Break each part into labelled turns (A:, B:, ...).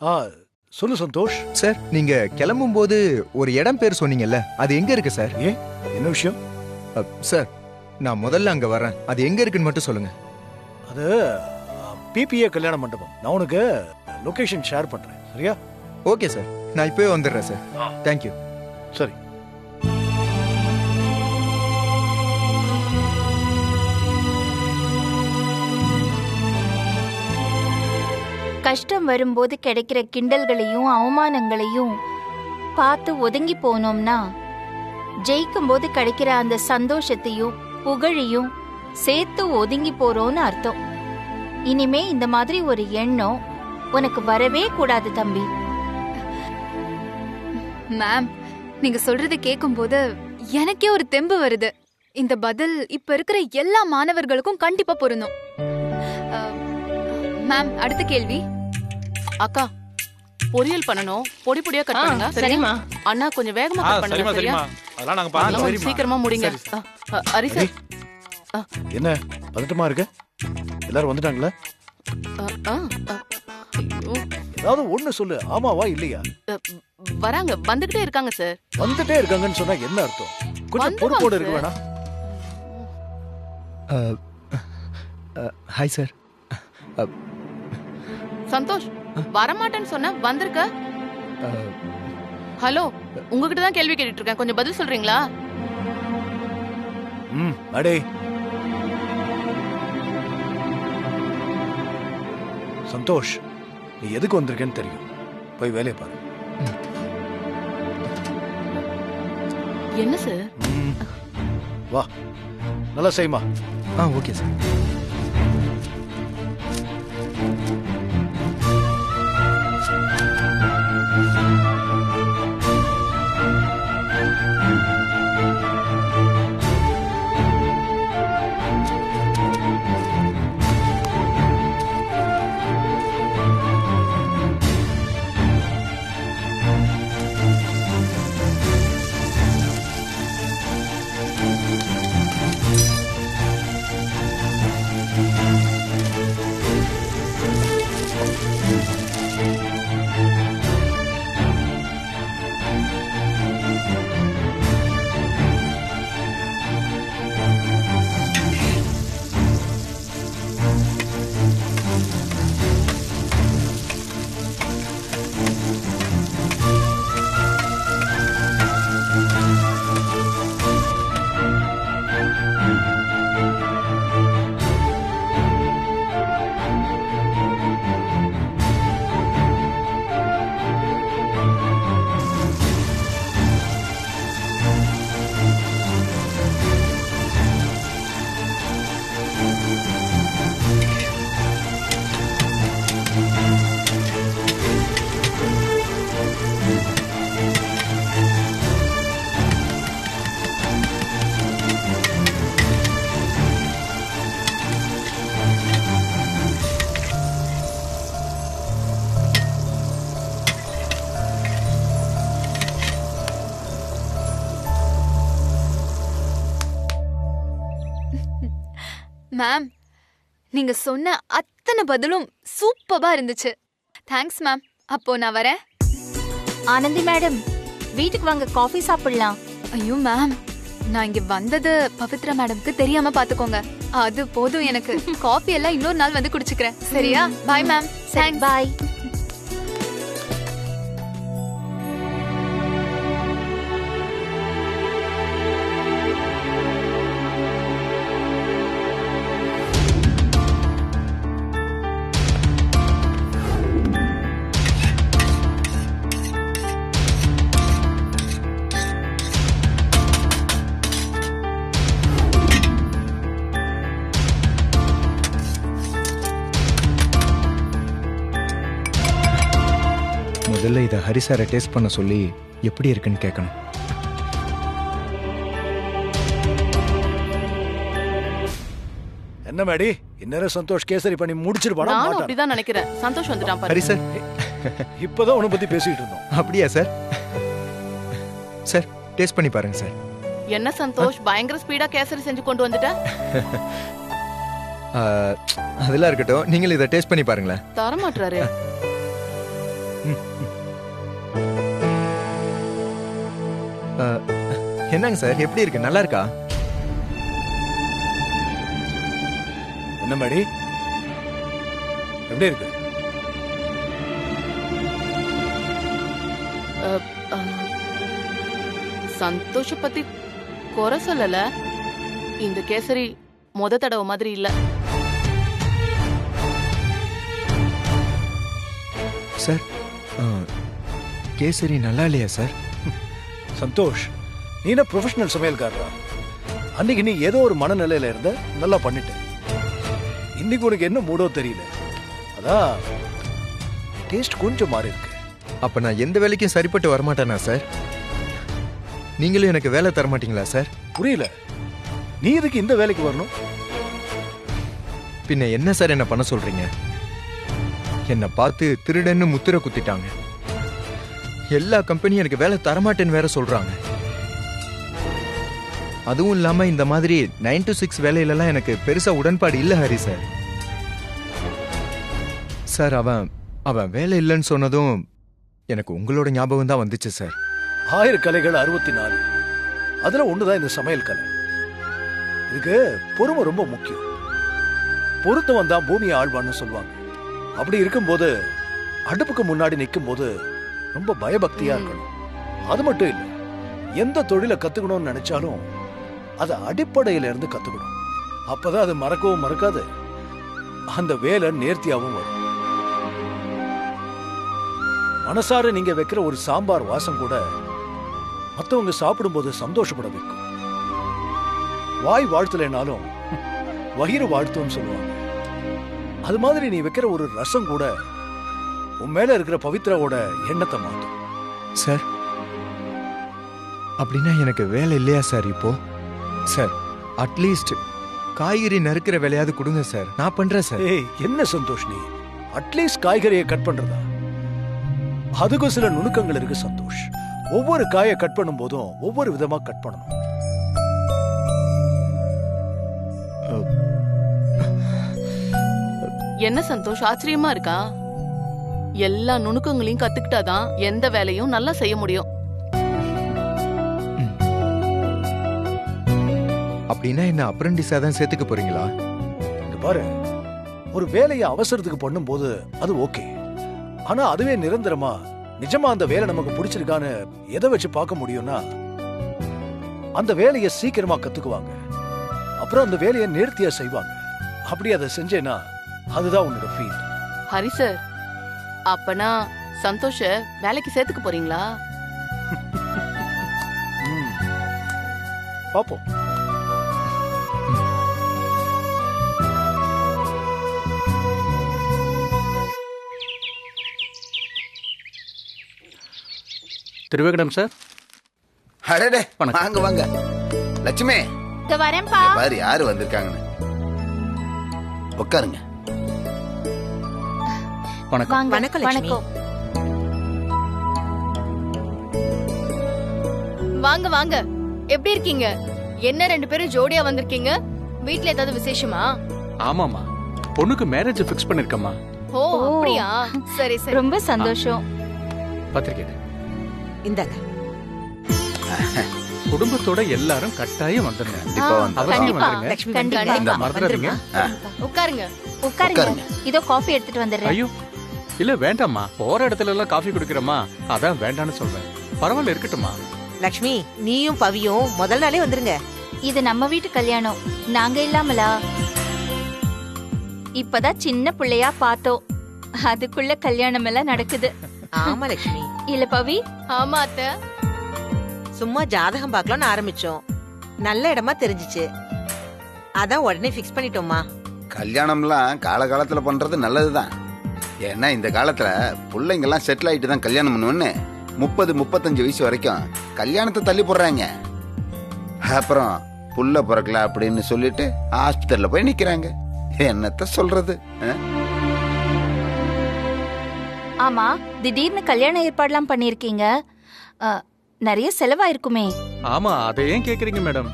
A: ஆ சொல்லு சந்தோஷ்.
B: சார் நீங்க கிளம்பும் போது ஒரு இடம் பேர் சொன்னீங்கல்ல, அது எங்க இருக்கு சார்?
A: ஏன் என்ன விஷயம்?
B: சார் நான் முதல்ல அங்க வரேன், அது எங்க இருக்குன்னு மட்டும் சொல்லுங்க.
A: அது பிபிஏ கல்யாண மண்டபம். நான் உனக்கு லொகேஷன் ஷேர் பண்றேன், சரியா?
B: ஓகே சார், நான் இப்பவே வந்துடுறேன் சார். தேங்க்யூ.
A: சரி.
C: கஷ்டம் வரும்போது கிடைக்கிற கிண்டல்களையும் அவமானங்களையும் பார்த்து ஒதுங்கி போனோம்னா ஜெயிக்கும் போது கிடைக்கிற அந்த சந்தோஷத்தையும் புகழையும் சேர்த்து ஒதுங்கி போறோம்னு அர்த்தம். இனிமே இந்த மாதிரி ஒரு எண்ணம் உனக்கு வரவே கூடாது தம்பி.
D: மேம், நீங்க சொல்றத கேக்கும்போது எனக்கே ஒரு தெம்பு வருது. இந்த பதில் இப்ப இருக்கிற எல்லா மாணவர்களுக்கும் கண்டிப்பா பொருந்தும். மேம், அடுத்த கேள்வி.
E: அக்கா, பொரியல் பண்ணனும், பொடி பொடியா கட் பண்ணுங்க. சரிமா? அண்ணா கொஞ்சம் வேகமா கட் பண்ணுங்க. சரியா?
A: அதெல்லாம் நாங்க பாத்துறோம்.
E: சீக்கிரமா முடிங்க. அரிசா,
A: என்ன பதட்டமா இருக்க? எல்லாரும் வந்துட்டாங்களா? ஏதாவது ஒண்ணு சொல்லு, ஆமாவா இல்லையா?
E: வராங்க, வந்துகிட்டே இருக்காங்க சார்.
A: வந்துட்டே இருக்காங்கன்னு சொன்னா என்ன அர்த்தம்? கொஞ்சம் பொறுப்போட இருக்க வேணா?
B: Hi sir.
E: சந்தோஷ், வரமாட்டேன்னு சொன்ன, வந்திருக்க. ஹலோ, உங்ககிட்ட தான் கேள்வி கேட்டுட்டு இருக்கேன், கொஞ்சம் பதில் சொல்றீங்களா?
A: அடே சந்தோஷ், நீ எதுக்கு வந்திருக்கேன்னு தெரியும், போய் வேலையை பாரு.
E: என்ன சார்?
A: வா, நல்லா செய்யுமா.
B: Okay sir.
D: மேம், நீங்க சொன்ன அத்தனை பதிலும் சூப்பரா இருந்துச்சு. Thanks ma'am. அப்போ நான் வரேன்.
C: ஆனந்தி மேடம், வீட்டுக்கு வாங்க, காஃபி சாப்பிடலாம்.
D: ஐயோ மேம், நான் இங்க வந்தது பவித்ரா மேடம்க்கு தெரியாம பாத்துக்கோங்க. அது போதும் எனக்கு. காஃபி எல்லாம் இன்னொரு நாள் வந்து குடிச்சுக்கிறேன். சரியா? Bye ma'am. தேங்க்ஸ்.
C: பாய்.
B: முதல்ல இதை ஹரிசாரை டேஸ்ட் பண்ண சொல்லி எப்படி இருக்குன்னு கேட்கணும்.
A: என்ன மேடி, இந்நேரம் சந்தோஷ் கேசரி பண்ணி முடிச்சிருப்பானா?
E: நானும் அப்படிதான் நினைக்கிறேன். சந்தோஷ் வந்துட்டான் பாரு.
B: ஹரி சார்,
A: இப்பதான் உன்னை பத்தி பேசிட்டு இருந்தோம்.
B: அப்படியா சார்? சார் டேஸ்ட் பண்ணி பாருங்க சார்.
E: என்ன சந்தோஷ், பயங்கர ஸ்பீடா கேசரி செஞ்சு கொண்டு வந்துட்ட?
B: அதெல்லாம் இருக்கட்டும், நீங்கள் இதை டேஸ்ட் பண்ணி பாருங்களேன்.
E: தர மாட்டாரு.
B: என்னங்க சார், எப்படி இருக்கு? நல்லா இருக்கா?
A: என்ன மேடி, எப்படி இருக்கு?
E: சந்தோஷ பத்தி குறை சொல்லல. இந்த கேசரி முத தடவை மாதிரி இல்ல.
B: சார், கேசரி நல்லா இல்லையா சார்?
A: சந்தோஷ், நீ என்ன ப்ரொஃபஷனல் சமையல்காரரா? அன்னைக்கு நீ ஏதோ ஒரு மனநிலையில இருந்த, நல்லா பண்ணிட்ட. இன்னைக்கு உனக்கு என்ன மூடோ தெரியல, அதான் டேஸ்ட் கொஞ்சம் மாறி இருக்கு.
B: அப்ப நான் எந்த வேலைக்கும் சரிப்பட்டு வரமாட்டேனா சார்? நீங்களும் எனக்கு வேலை தர மாட்டீங்களா சார்?
A: புரியல, நீ எதுக்கு இந்த வேலைக்கு வரணும்?
B: பின்ன என்ன சார் என்ன பண்ண சொல்றீங்க? என்னை பார்த்து திருடன்னு முத்திர குத்திட்டாங்க. எல்லா கம்பெனியும் எனக்கு வேலை தரமாட்டேன்னு வேற சொல்றாங்க. அதுவும் இல்லாம இந்த மாதிரி 9 to 6 வேலையிலலாம் எனக்கு பெருசா உடன்பாடு இல்ல ஹரி சார். சார், அவன் வேலை இல்லைன்னு சொன்னதும் எனக்கு உங்களோட ஞாபகம் தான் வந்துச்சு சார்.
A: 1000 கலைகள் 64, அதுல ஒண்ணுதான் இந்த சமையல் கலை. இதுக்கு பொறுமை ரொம்ப முக்கியம். பொறுத்தவன் தான் பூமியை ஆழ்வான்னு சொல்லுவாங்க. அப்படி இருக்கும்போது அடுப்புக்கு முன்னாடி நிற்கும் போது ரொம்ப பயபக்தியா இருக்கணும். அது மட்டும் இல்ல, எந்த தொழிலை கத்துக்கணும்னு நினைச்சாலும் அதை அடிப்படையில இருந்து கத்துக்கணும். அப்பதான் அது மறக்கவும் மறக்காது, அந்த வேலை நேர்த்தியாவும் வரும். மனசார நீங்க வைக்கிற ஒரு சாம்பார் வாசம் கூட மத்தவங்க சாப்பிடும்போது சந்தோஷப்பட வைக்கும். வாய் வாழ்த்தலைனாலும் வயிறு வாழ்த்தும் சொல்லுவாங்க. அது மாதிரி நீ வைக்கிற ஒரு ரசம் கூட உன் மேல இருக்கிற பவித்ராவோட எண்ணத்தை மாத்தும்.
B: சார், அப்படின்னா எனக்கு வேலை இல்லையா சார் இப்போ? சார், அட்லீஸ்ட் காய்கறி நறுக்கிற வேலையாவது கொடுங்க சார், நான் பண்றேன் சார்.
A: ஏய், என்ன சந்தோஷ், நீ அட்லீஸ்ட் காய்கறியை கட் பண்றதா? அதுக்கும் சில நுணுக்கங்கள் இருக்கு சந்தோஷ். ஒவ்வொரு காயை கட் பண்ணும் போதும் ஒவ்வொரு விதமா கட் பண்ணணும்.
E: என்ன சந்தோஷ், ஆச்சரியமா இருக்கா? எல்லா நுணுக்கங்களையும் கத்துக்கிட்டாதான் எந்த வேலையும் நல்லா செய்ய முடியும்.
B: அப்படின்னா என்ன அப்ரெண்டிஸா தான் சேர்த்துக்க போறீங்களா?
A: இங்க பாரு, ஒரு வேலையை அவசரத்துக்கு பண்ணும்போது அது ஓகே. ஆனா அதுவே நிரந்தரமா நிஜமா அந்த வேலை நமக்கு பிடிச்சிருக்கான்னு எதை வச்சு பார்க்க முடியும்னா, அந்த வேலையை சீக்கிரமா கத்துக்குவாங்க. அப்புறம் அந்த வேலையை நேர்த்தியா செய்வாங்க. அப்படி அதை செஞ்சேன்னா அதுதான் உன்னோட ஃபீல்.
E: ஹரி சார், அப்பனா சந்தோஷ வேலைக்கு சேர்த்துக்க போறீங்களா?
A: பாப்போம்.
F: திருவேகடம் சார்.
G: அடடே,
F: வணக்கம்.
G: வாங்க வாங்க. லட்சுமி,
C: இங்க வரேன்பா.
G: பாரு யாரு வந்திருக்காங்கன்னு. உட்காருங்க.
F: வணக்கம்.
C: வாங்க.
H: வணக்கம் லட்சுமி.
C: வணக்கம்.
H: வாங்க வாங்க. எப்படி இருக்கீங்க? என்ன 2 பேரும் ஜோடியா வந்திருக்கீங்க? வீட்ல ஏதாவது விசேஷமா?
F: ஆமாமா, பொண்ணுக்கு மேரேஜ் ஃபிக்ஸ் பண்ணிருக்கம்மா.
H: ஓ, அப்படியா? சரி சரி.
C: ரொம்ப சந்தோஷம்.
F: பத்திரிக்கை
H: இந்தாங்க.
F: குடும்பத்தோட எல்லாரும் கட்டாயம் வந்துருங்க.
G: கண்டிப்பா வந்து
F: அவசியம்
C: கண்டிப்பா.
F: வந்துருங்க.
H: லட்சுமி
C: கண்டிப்பா.
H: கண்டிப்பா.
F: மறந்துடாதீங்க.
H: உட்காருங்க.
C: உட்காருங்க.
G: உட்காருங்க.
C: இதோ காஃபி எடுத்துட்டு வந்துடுறேன்.
F: ஐயோ இல்ல வேண்டாம்மா, போற இடத்துல எல்லாம் காஃபி குடிக்கிறோமா, அதான் வேண்டான்னு சொல்றேன். பரவாயில்ல, இருக்கட்டுமா.
I: லக்ஷ்மி, நீயும் பவியும் முதல் நாளே வந்துருங்க.
C: இது நம்ம வீட்டு கல்யாணம், நாங்க இல்லாமலா? இப்பதான் சின்ன பிள்ளையா பார்த்தோம், அதுக்குள்ள கல்யாணம் எல்லாம் நடக்குது.
I: ஆமா லக்ஷ்மி,
C: இல்ல பவி?
H: ஆமா அத்தை.
I: சும்மா ஜாதகம் பார்க்கலாம்னு ஆரம்பிச்சோம். நல்ல இடமா தெரிஞ்சிச்சு, அதான் உடனே ஃபிக்ஸ் பண்ணிட்டோமா.
G: கல்யாணம்லாம் காலகாலத்துல பண்றது நல்லதுதான். ஏன்னா இந்த காலத்துல பிள்ளைங்கெல்லாம் செட்டில் ஆயிட்டு தான் கல்யாணம் பண்ணுவேன்னு 30-35 வயசு வரைக்கும் கல்யாணத்தை தள்ளி போடுறாங்க. அப்புறம் புள்ள பிறக்கல அப்படின்னு சொல்லிட்டு ஹாஸ்பிட்டல்ல போய் நிக்கிறாங்க. என்னத்த சொல்றது?
C: ஆமா, திடீர்னு கல்யாண ஏற்பாடுலாம் பண்ணிருக்கீங்க, நிறைய செலவாயிருக்குமே.
F: ஆமா, அதை ஏன் கேக்குறீங்க மேடம்?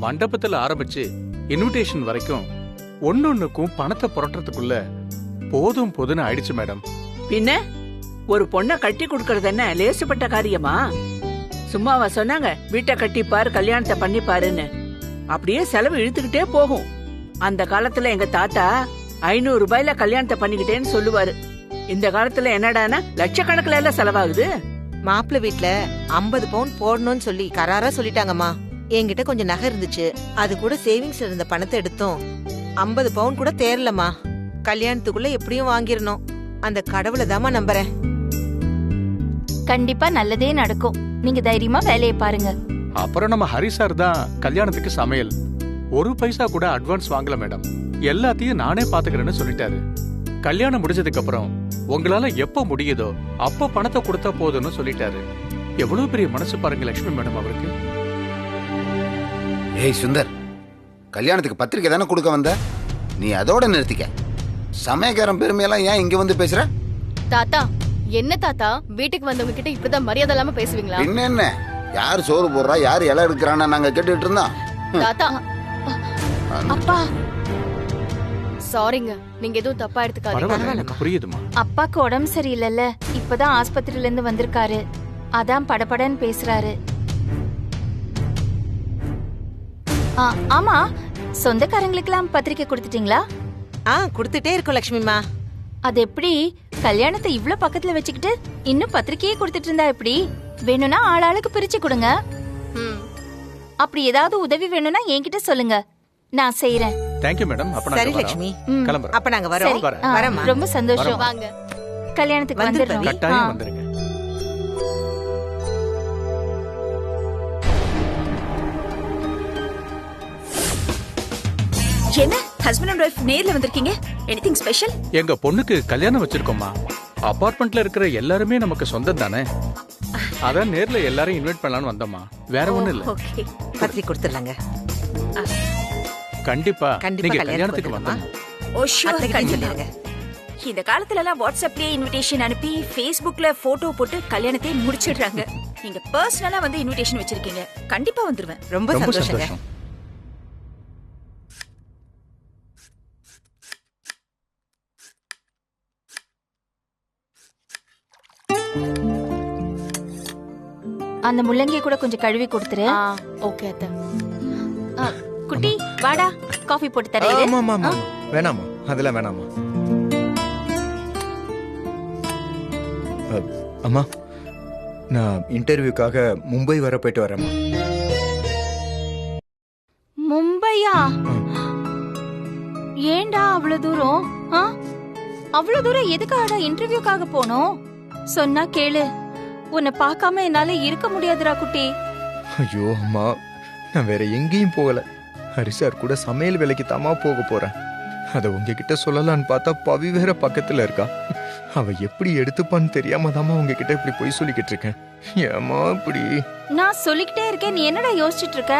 F: மண்டபத்துல ஆரம்பிச்சு இன்விடேஷன் வரைக்கும் ஒன்னொன்னுக்கும் பணத்தை புரட்டுறதுக்குள்ள போதும் போதுன்னு ஆயிடுச்சு மேடம்.
J: பின்ன ஒரு பொண்ணை கட்டி கொடுக்கறது என்ன லேசுப்பட்ட காரியமா? சும்மாவா சொன்னாங்க வீட்டை கட்டிப்பாரு கல்யாணத்தை பண்ணிப்பாருன்னு? அப்படியே செலவு இழுத்துக்கிட்டே போகும். அந்த காலத்துல எங்க தாத்தா 500 ரூபாயில கல்யாணத்தை பண்ணிக்கிட்டேன்னு சொல்லுவாரு. இந்த காலத்துல என்னடானா லட்சக்கணக்கில எல்லாம் செலவாகுது.
I: மாப்பிள்ளை வீட்ல 50 பவுன் போடணும்னு சொல்லி கராரா சொல்லிட்டாங்கம்மா. என்கிட்ட கொஞ்சம் நகை இருந்துச்சு, அது கூட சேவிங்ஸ்ல இருந்த பணத்தை எடுத்தோம். 50 பவுன் கூட தேரலம்மா. கல்யாணத்துக்குள்ள எப்படியும் வாங்கிரணும். அந்த கடவுளை தாமா நம்புறேன்.
C: கண்டிப்பா நல்லதே நடக்கும். நீங்க தைரியமா வேலையை பாருங்க.
F: அப்புறம் நம்ம ஹரி சார் தான் கல்யாணத்துக்கு சமையல். 1 பைசா கூட அட்வான்ஸ் வாங்கல மேடம். எல்லாத்தையும் நானே பாத்துக்கிறேன்னு சொல்லிட்டாரு. கல்யாணம் முடிஞ்சதுக்கு அப்புறம் உங்களால எப்ப முடியுதோ அப்ப பணத்தை கொடுத்தா போதும்னு சொல்லிட்டாரு. எவ்வளவு பெரிய மனசு பாருங்க லட்சுமி மேடம் அவருக்கு.
G: ஏய் சுந்தர், கல்யாணத்துக்கு பத்திரிக்கை தானே கொடுக்க வந்த, நீ அதோட நிறுத்திக்க. சமயக்காரன் பெருமையெல்லாம் ஏன் இங்க வந்து பேசுற?
H: தாத்தா என்ன தாத்தா, வீட்டுக்கு வந்தவங்க கிட்ட இப்படிதான் மரியாதை இல்லாம பேசுவீங்களா?
G: என்ன யாரு சோறு போடுறா, யாரு இலை எடுக்கிறான்னு நாங்க கேட்டுட்டு இருந்தோம்.
H: தாத்தா
C: அப்பா
H: சாரிங்க, நீங்க எதுவும் தப்பா எடுத்துக்காதீங்க.
F: புரியுதுமா.
C: அப்பாக்கு உடம்பு சரியில்லைல்ல, இப்பதான் ஆஸ்பத்திரியில இருந்து வந்திருக்காரு. அதான் படபடன்னு பேசுறாரு. ஆமா, சொந்தக்காரங்களுக்கெல்லாம் பத்திரிக்கை கொடுத்துட்டீங்களா?
I: கொடுத்துட்டே இருக்கோம் லட்சுமிமா.
C: அது எப்படி? கல்யாணத்தை இவ்ளோ பக்கத்துல வச்சுக்கிட்டு இன்னும் பத்திரிக்கையே கொடுத்துட்டு இருந்தா எப்படி? வேணும்னா ஆளாளுக்கு பிரிச்சு கொடுங்க. அப்படி ஏதாவது உதவி வேணும்னா என்கிட்ட சொல்லுங்க, நான் செய்யறேன்.
F: Thank you madam. அப்ப
I: சரி லட்சுமி,
F: கிளம்புறேன்.
I: அப்ப நாங்க வரோம். வரமா?
C: ரொம்ப சந்தோஷம்.
H: வாங்க,
C: கல்யாணத்துக்கு வந்துடுறோம்.
F: கட்டாயம் வந்துருங்க.
K: என்ன ஹஸ்பண்ட் அண்ட் வைஃப் நேர்ல வந்திருக்கீங்க? Anything special?
F: எங்க பொண்ணுக்கு கல்யாணம் வச்சிருக்கோமா. அபார்ட்மெண்ட்ல இருக்கிற எல்லாருமே நமக்கு சொந்தம் தானே. அதான் நேர்ல எல்லாரையும் இன்வைட் பண்ணலாம்னு வந்தோமா, வேற ஒண்ணும் இல்ல.
I: ஓகே, பத்திரிக்கை கொடுத்துடலாங்க.
F: கண்டிப்பா நீங்க கல்யாணத்துக்கு வந்தோம்.
K: ஓ ஷூர், கண்டிப்பா. இந்த காலத்துல எல்லாம் வாட்ஸ்அப்லயே இன்விடேஷன் அனுப்பி ஃபேஸ்புக்ல போட்டோ போட்டு கல்யாணத்தை முடிச்சிடுறாங்க. நீங்க பர்சனலா வந்து இன்விடேஷன் வச்சிருக்கீங்க, கண்டிப்பா வந்துருவேன்.
I: ரொம்ப சந்தோஷங்க.
C: அந்த முள்ளங்கியை கூட கொஞ்சம் கழுவி கொடுத்துரு.
H: ஓகே அத்தை.
C: குட்டி வாடா, காஃபி போட்டு தரேன்.
B: வேணாமா, அதெல்லாம் வேணாமா. அம்மா, நான் இன்டர்வியூக்காக மும்பை வர போயிட்டு வரேம்மா.
C: மும்பையா? ஏண்டா அவ்வளவு தூரம்? அவ்வளவு தூரம் எதுக்காக இன்டர்வியூக்காக போனோம்? சொன்னா கேளு, உன்னை பார்க்காம என்னால இருக்க முடியாதுடா குட்டி.
B: ஐயோ அம்மா, நான் வேற எங்கேயும் போகல. ஹரிசார் கூட சமையல் வேலைக்கு தாமா போக போறேன். அத உங்ககிட்ட சொல்லலான்னு பார்த்தா பவி வேற பக்கத்துல இருக்கா. அவ எப்படி எடுத்துப்பான்னு தெரியாம தாமா உங்ககிட்ட இப்படி போய் சொல்லிக்கிட்டு இருக்கேன். ஏமா இப்படி?
C: நான் சொல்லிக்கிட்டே இருக்கேன், நீ என்னடா யோசிச்சுட்டு இருக்க?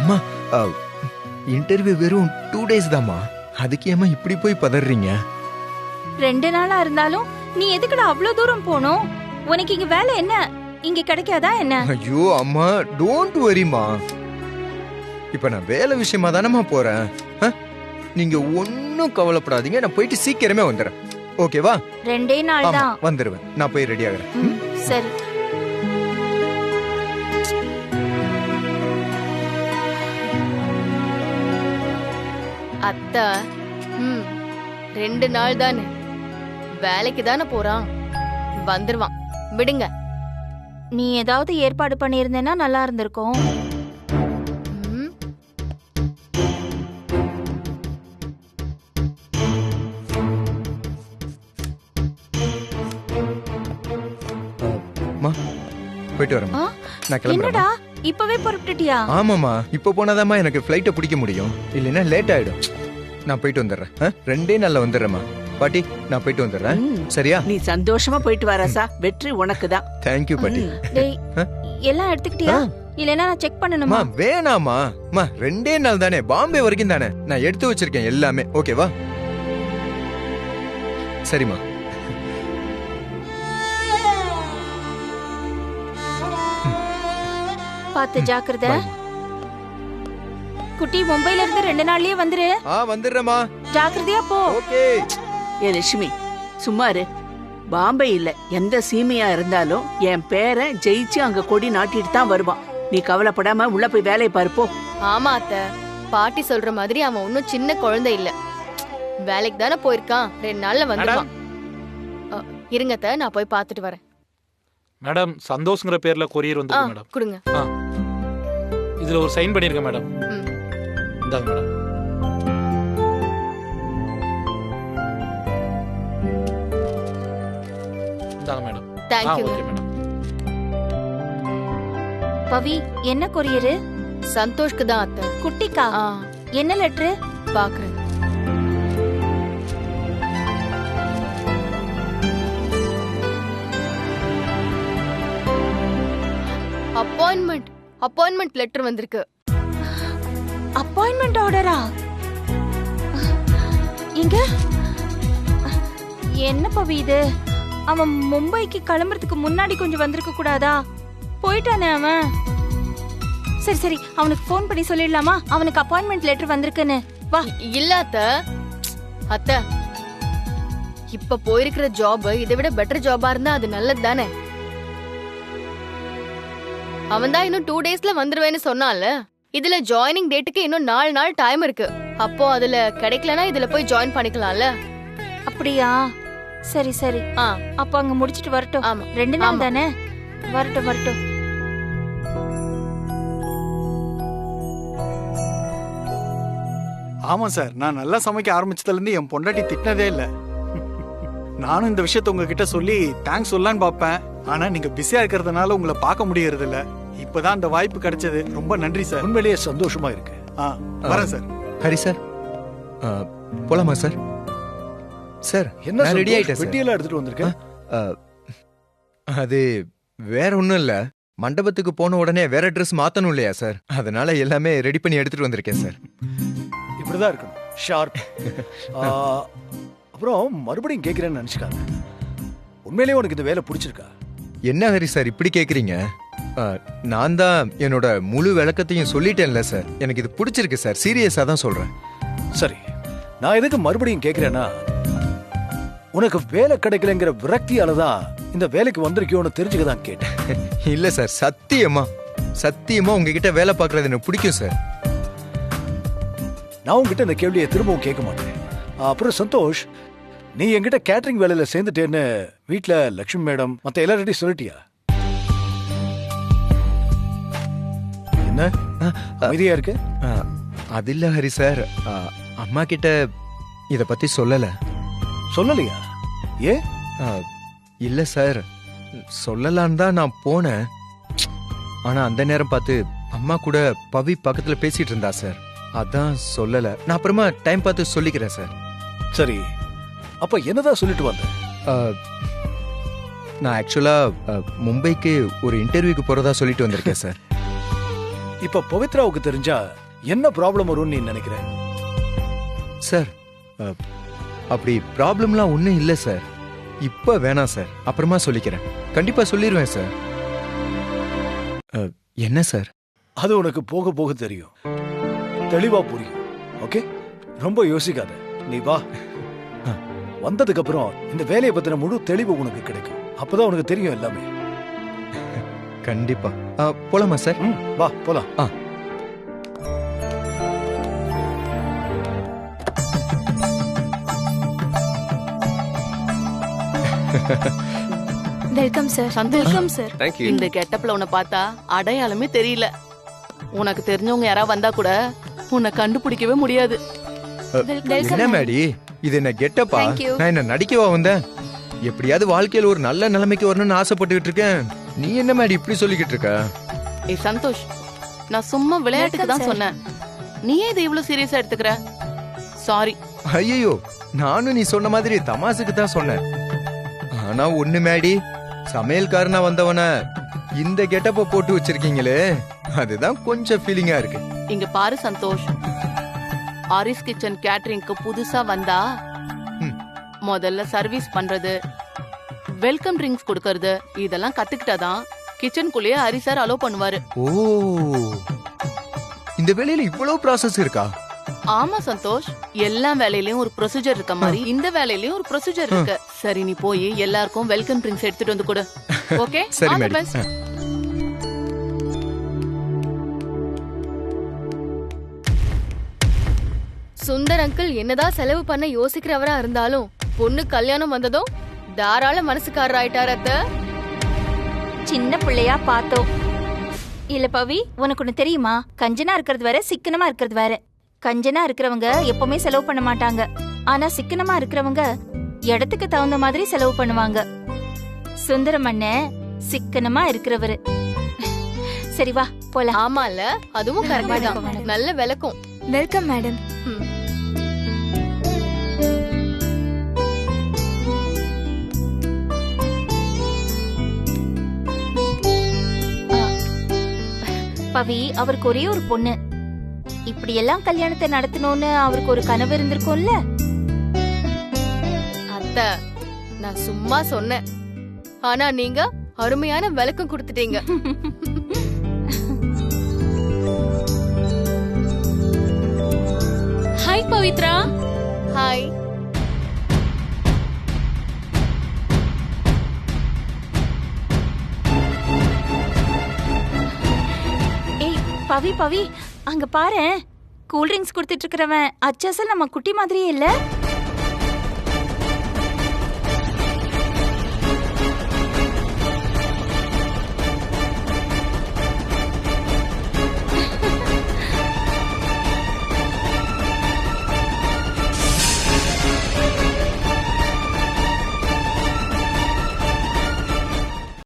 B: அம்மா, இன்டர்வியூ வெறும் 2 days தாமா, அதுக்கு ஏமா இப்படி போய் பதறீங்க?
C: 2 நாளா இருந்தாலும் நீ எதுக்குடா அவ்வளவு தூரம் போனோம்? உனக்கு இங்க வேலை என்ன இங்க கிடைக்காதா என்ன?
B: ஐயோ அம்மா, டோன்ட் வரிமா. இப்ப நான் வேலை விஷயமா தானமா போறேன். நீங்க ஒன்னும் கவலைப்படாதீங்க, நான் போயிட்டு சீக்கிரமே வந்துடுறேன். ஓகேவா?
C: 2 நாள் தான்.
B: வந்துருவேன், நான் போய் ரெடி ஆகுறேன்.
C: சரி.
H: அத்தை 2 நாள் தானே, வேலைக்கு தானே போறான், வந்துருவான், விடுங்க.
C: நீ ஏதாவது ஏற்பாடு பண்ணியிருந்தேன்னா நல்லா இருந்திருக்கும்.
B: போயிட்டு வரேன். நான் கிளம்புறேன்.
C: என்னடா இப்பவே புறப்பட்டுட்டியா?
B: ஆமாமா, இப்ப போனாதாம்மா எனக்கு ஃப்ளைட்டை பிடிக்க முடியும், இல்லைன்னா லேட் ஆயிடும். நான் போயிட்டு வந்துடுறேன். 2 நாள்ல வந்துடுறேம்மா. பாட்டி, நான் போயிட்டு வந்துடுறேன். சரியா?
J: நீ சந்தோஷமா போயிட்டு வரசா, வெற்றி உனக்கு தான்.
B: தேங்க்யூ பாட்டி.
C: டேய், எல்லாம் எடுத்துக்கிட்டியா? இல்லைன்னா நான் செக் பண்ணணுமா?
B: வேணாமா, 2 நாள் தானே, பாம்பே வரைக்கும் தானே, நான் எடுத்து வச்சிருக்கேன் எல்லாமே. ஓகேவா? சரிம்மா.
C: பார்த்து ஜாக்கிரதை. குட்டி, மும்பைல இருந்து 2 நாள்லயே வந்துரு.
B: வந்துடுறேம்மா.
C: ஜாக்கிரதையா போ.
B: ஓகே.
J: ஏ லட்சுமி, சும்மா இரு. பாம்பே இல்ல எந்த சீமையா இருந்தாலும் என் பேரன் ஜெயிச்சு அங்க கொடி நாட்டிட்டு தான் வருவான். நீ கவலைப்படாம உள்ள போய் வேலையை பார்ப்போ.
H: ஆமா அத்தை, பாட்டி சொல்ற மாதிரி அவன் ஒன்னும் சின்ன குழந்தை இல்ல. வேலைக்கு தானே போயிருக்கான், 2 நாள்ல வந்துடுவான். இருங்க அத்தை, நான் போய் பார்த்துட்டு வரேன்.
L: மேடம், சந்தோஷ்ங்கிற பேர்ல கொரியர் வந்திருக்கு மேடம்.
H: கொடுங்க.
L: இதுல ஒரு சைன் பண்ணிருங்க மேடம். இந்தாங்க மேடம். இந்தாங்க madam.
H: Thank you.
L: Okay madam.
C: Pavi, என்ன கொரியரு?
H: சந்தோஷ்க்கு தான் அத்தை.
C: குட்டிக்கா? என்ன லெட்டரு?
H: பாக்குறேன். அப்பாயின்மெண்ட் லெட்டர் வந்திருக்கு.
C: அப்பாயின்மெண்ட் ஆர்டரா? எங்க? என்ன பவி இது? அவன் மும்பைக்கு கிளம்புறதுக்கு முன்னாடி கொஞ்சம் வந்திருக்க கூடாதா? போயிட்டானே அவன். சரி சரி, அவனுக்கு ஃபோன் பண்ணி சொல்லிடலாமா அவனுக்கு அப்பாயின்மெண்ட் லெட்டர் வந்திருக்குன்னு? வா.
H: இல்ல அத்தை, இப்ப போயிருக்கிற ஜாப் இதை விட பெட்டர் ஜாபா இருந்தா அது நல்லது தானே. அவன் தான் இன்னும் 2 டேஸ்ல வந்துருவேன்னு சொன்னால. இதுல ஜாயினிங் டேட்டுக்கு இன்னும் 4 நாள் டைம் இருக்கு. அப்போ அதுல கிடைக்கலனா இதுல போய் ஜாயின் பண்ணிக்கலாம்ல.
C: அப்படியா? சரி சரி. அப்ப அங்க முடிச்சிட்டு வரட்டும்.
H: ஆமா,
C: 2 நாள் தானே. வரட்டும்.
M: ஆமா சார், நான் நல்லா சமைக்க ஆரம்பிச்சதுல இருந்து என் பொண்டாட்டி திட்டினதே இல்ல. நானும் இந்த விஷயத்த உங்ககிட்ட சொல்லி தேங்க்ஸ் சொல்லலான்னு பாப்பேன். ஆனா நீங்க பிஸியா இருக்கிறதுனால உங்களை பார்க்க முடியறது இல்ல. இப்பதான் அந்த வாய்ப்பு கிடைச்சது. ரொம்ப நன்றி சார்.
A: உண்மையிலேயே சந்தோஷமா இருக்கு.
M: வரேன் சார்.
B: ஹரி சார், போலாமா சார்? சார்,
A: என்ன
B: ரெடி ஆயிட்டேன்.
A: பெட்டியெல்லாம் எடுத்துட்டு வந்திருக்கேன்.
B: அது வேற ஒண்ணும் இல்ல. மண்டபத்துக்கு போன உடனே வேற ட்ரெஸ் மாத்தணும் இல்லையா சார்? அதனால எல்லாமே ரெடி பண்ணி எடுத்துட்டு வந்திருக்கேன் சார்.
A: இப்படிதான் இருக்கணும், ஷார்ப். அப்புறம் மறுபடியும் கேட்கிறேன்னு நினைச்சுக்காங்க. உண்மையிலேயே உனக்கு இந்த வேலை பிடிச்சிருக்கா?
B: என்ன ஹரி சார் இப்படி கேக்குறீங்க? நான் தான் என்னோட முழு விளக்கத்தையும் சொல்லிட்டேன்ல சார். எனக்கு இது பிடிச்சிருக்கு சார். சீரியஸா தான் சொல்றேன்.
A: சரி, நான் எதுக்கு மறுபடியும் கேட்கிறேன்னா, உனக்கு வேலை கிடைக்கலங்கிற விரக்தியாலதான் இந்த வேலைக்கு வந்திருக்கியோன்னு தெரிஞ்சுக்கதான் கேட்டேன்.
B: இல்ல சார், சத்தியமா உங்ககிட்ட வேலை பார்க்கறது எனக்கு பிடிக்கும் சார்.
A: நான் உங்ககிட்ட இந்த கேள்வியை திரும்பவும் கேட்க மாட்டேன். அப்புறம் சந்தோஷ், நீ என்கிட்ட கேட்டரிங் வேலையில சேர்ந்துட்டேன்னு வீட்டுல லட்சுமி மேடம் மத்த எல்லார்கிட்டையும் சொல்லிட்டியா? என்ன அமைதியா இருக்கு?
B: அது இல்ல ஹரி சார், அம்மா கிட்ட இத பத்தி சொல்லலையா? ஏ? இல்ல சார், சொல்லலான்னு தான் நான் போனேன். ஆனா அந்த நேரம் பார்த்து அம்மா கூட பவி பக்கத்துல பேசிட்டு இருந்தா சார். அதான் சொல்லல. நான் அப்புறமா டைம் பார்த்து சொல்லிக்கிறேன் சார்.
A: சரி, அப்ப என்னதான் சொல்லிட்டு வந்த?
B: நான் ஆக்சுவலா மும்பைக்கு ஒரு இன்டர்வியூக்கு போறதா சொல்லிட்டு வந்திருக்கேன் சார்.
A: இப்ப பவித்ராவுக்கு தெரிஞ்சா என்ன ப்ராப்ளம் வரும்னு நீ நினைக்கிற?
B: சார், அப்படி ப்ராப்ளம்லாம் ஒன்றும் இல்லை சார். இப்ப வேணாம் சார், அப்புறமா சொல்லிக்கிறேன். கண்டிப்பா சொல்லிடுவேன் சார். என்ன சார்?
A: அது உனக்கு போக போக தெரியும், தெளிவா புரியும். ஓகே, ரொம்ப யோசிக்காத. நீ வா. வந்ததுக்கு அப்புறம் இந்த வேலையை பத்தின முழு தெளிவு உனக்கு கிடைக்கும். அப்பதான் உனக்கு தெரியும் எல்லாமே.
B: கண்டிப்பா. போலாமா சார்?
A: வா போலாம்.
C: Welcome sir.
E: சந்தோஷம்
C: சார்.
E: இந்த கெட்டப்ல உன்னை பார்த்தா அடையாளமே தெரியல. உனக்கு தெரிஞ்சவங்க யாரா வந்தா கூட உன்னை கண்டுபிடிக்கவே முடியாது.
B: என்ன மேடி, இது என்ன கெட்டப்பா? நான் என்ன நடிக்கவா வந்தேன்? எப்படியாவது வாழ்க்கையில ஒரு நல்ல நிலைமைக்கு வரணும்னு ஆசைப்பட்டுக்கிட்டு இருக்கேன். நீ என்ன மேடி இப்படி சொல்லிக்கிட்டு இருக்க?
E: ஏய் சந்தோஷ், நான் சும்மா விளையாட்டுக்கு தான் சொன்னேன். நீ ஏன் இதை இவ்வளவு சீரியஸா எடுத்துக்கிற? சாரி.
B: ஐயோ, நானும் நீ சொன்ன மாதிரி தமாசுக்கு தான் சொன்னேன். ஆனா ஒண்ணு மேடி, சமையல்காரனா வந்தவன இந்த கெட்டப்ப போட்டு வச்சிருக்கீங்களே, அதுதான் கொஞ்சம் ஃபீலிங்கா இருக்கு.
E: இங்க பாரு சந்தோஷ், ஆரிஸ் கிச்சன் கேட்டரிங்க்கு புதுசா வந்தா முதல்ல சர்வீஸ் பண்றது, வெல்கம் ட்ரிங்க்ஸ் கொடுக்கறது, இதெல்லாம் கத்துக்கிட்டாதான் கிச்சனுக்குள்ளேயே ஹரி சார் அலோ பண்ணுவாரு.
B: ஓ, இந்த வேலையில இவ்வளவு ப்ராசஸ் இருக்கா?
E: ஆமா சந்தோஷ், எல்லா வேலையிலயும் ஒரு ப்ரொசீஜர் இருக்க மாதிரி இந்த வேலையிலயும் ஒரு ப்ரொசீஜர் இருக்கு. சரி, நீ போய் எல்லாருக்கும் வெல்கம் ட்ரிங்க்ஸ் எடுத்துட்டு வந்து கொடு. ஓகே,
B: சரி
E: all the
B: madam.
E: Best.
H: Sundar uncle என்னதான் செலவு பண்ண யோசிக்கிறவரா இருந்தாலும் பொண்ணு கல்யாணம் வந்ததும் தாராள மனசுக்காரர் ஆயிட்டார் அத்தை.
C: சின்ன பிள்ளையா பார்த்தோம். இல்ல பவி, உனக்கு ஒண்ணு தெரியுமா? கஞ்சனா இருக்கிறது வேற, சிக்கனமா இருக்கிறது வேற. கஞ்சனா இருக்கிறவங்க எப்பவுமே செலவு பண்ண மாட்டாங்க. ஆனா சிக்கனமா இருக்கிறவங்க இடத்துக்கு தகுந்த மாதிரி செலவு பண்ணுவாங்க. சுந்தரம் அண்ணன் சிக்கனமா இருக்கிறவரு. சரி வா போலாம்.
H: ஆமால, அதுவும் கரெக்ட் தான். நல்ல விளக்கம்.
C: Welcome madam. பவி, அவருக்கு ஒரே ஒரு பொண்ணு. இப்படி எல்லாம் கல்யாணத்தை நடத்தணும்னு அவருக்கு ஒரு கனவு இருந்திருக்கும்ல.
H: அத்தை, நான் சும்மா சொன்னேன். ஆனா நீங்க அருமையான விளக்கம் கொடுத்துட்டீங்க.
N: ஹாய் பவித்ரா.
H: ஹாய்.
C: ஏய் பவி, அங்க பாரு, கூல் ட்ரிங்க்ஸ் குடுத்துட்டு இருக்கிறவன் அச்சசல் நம்ம குட்டி மாதிரியே இல்ல.